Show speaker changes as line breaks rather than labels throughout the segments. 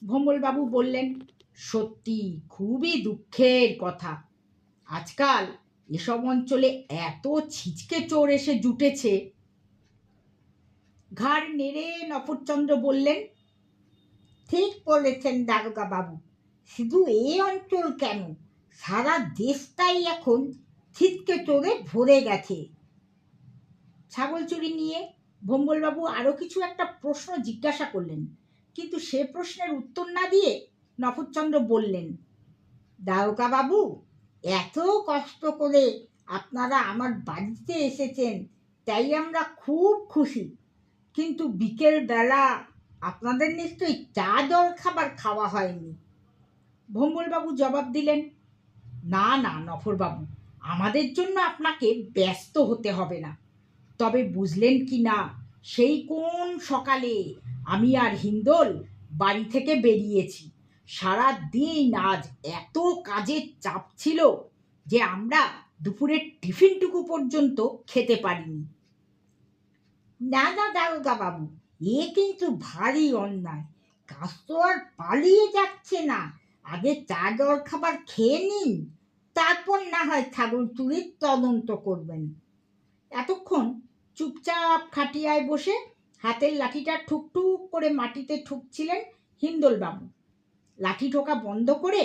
ভোমলবাবু বললেন, সত্যি খুবই দুঃখের কথা। আজকাল এসব অঞ্চলে এত ছিচকে চোর এসে জুটেছে। ঘাড় নেড়ে নফরচন্দ্র বললেন, ঠিক বলেছেন দারোগা বাবু। শুধু এই অঞ্চল কেন, সারা দেশটাই এখন ছিটকে চোরে ভরে গেছে। ছাগল চুরি নিয়ে ভোম্বলবাবু আরো কিছু একটা প্রশ্ন জিজ্ঞাসা করলেন, কিন্তু সে প্রশ্নের উত্তর না দিয়ে নফরচন্দ্র বললেন, দারোগা বাবু, এত কষ্ট করে আপনারা আমার বাড়িতে এসেছেন, তাই আমরা খুব খুশি। কিন্তু বিকেল বেলা আপনাদের নিশ্চয়ই চা জল খাবার খাওয়া হয়নি। ভোম্বলবাবু জবাব দিলেন, না না নফরবাবু, আমাদের জন্য আপনাকে ব্যস্ত হতে হবে না। তবে বুঝলেন কি না, সেই কোন সকালে আমি আর হিন্দোল বাড়ি থেকে বেরিয়েছি। সারা দিন আজ এত কাজের চাপ ছিল যে আমরা দুপুরের টিফিনটুকু পর্যন্ত খেতে পারিনি। না না দারোগা বাবু, এ কিন্তু ভারী অন্যায়। কাজ তো আর পালিয়ে যাচ্ছে না। আগে চা জল খাবার খেয়ে নিন, তারপর না হয় ছাগল চুরির তদন্ত করবেন। এতক্ষণ চুপচাপ খাটিয়ায় বসে হাতের লাঠিটা ঠুকঠুক করে মাটিতে ঠুকছিলেন হিন্দোলবাবু। লাঠি ঠোকা বন্ধ করে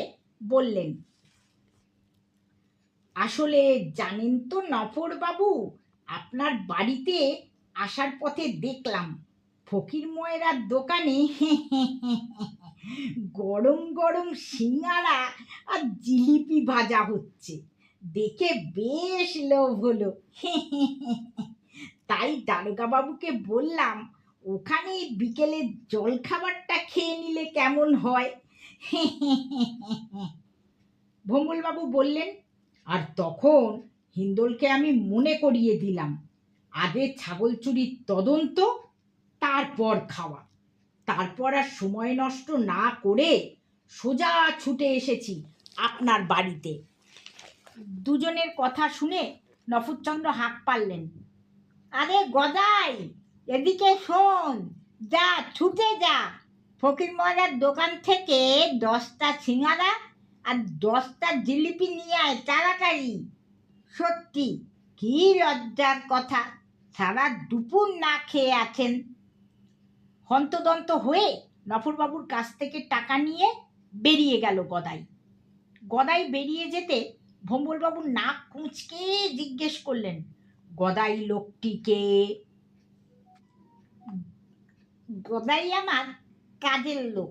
বললেন, আসলে জানেন তো নফরবাবু, আপনার বাড়িতে আসার পথে দেখলাম ফকির ময়রার দোকানে গরম গরম সিঙ্গারা আর জিলিপি ভাজা হচ্ছে। দেখে বেশ লোভ হলো। তাই দারোগা বাবুকে বললাম, ওখানে বিকেলে জলখাবারটা খেয়ে নিলে কেমন হয়। ভোমলবাবু বললেন, আর তখন হিন্দোলকে আমি মনে করিয়ে দিলাম, আগে ছাগল চুরির তদন্ত, তারপর খাওয়া। তারপর আর সময় নষ্ট না করে সোজা ছুটে এসেছি আপনার বাড়িতে। দুজনের কথা শুনে নফরচন্দ্র হাঁক পারলেন, আরে গদাই, এদিকে শোন, যা ছুটে যা, ফকির ময়রার দোকান থেকে 10টা সিঙ্গারা আর 10টা জিলিপি নিয়ে আয় তাড়াতাড়ি। সত্যি কি লজ্জার কথা, সারা দুপুর না খেয়ে আছেন। হন্তদন্ত হয়ে নফরবাবুর কাছ থেকে টাকা নিয়ে বেরিয়ে গেল গদাই। গদাই বেরিয়ে যেতে ভোম্বলবাবু নাক কুঁচকে জিজ্ঞেস করলেন, গদাই লোকটিকে? গদাই আমার কাজের লোক,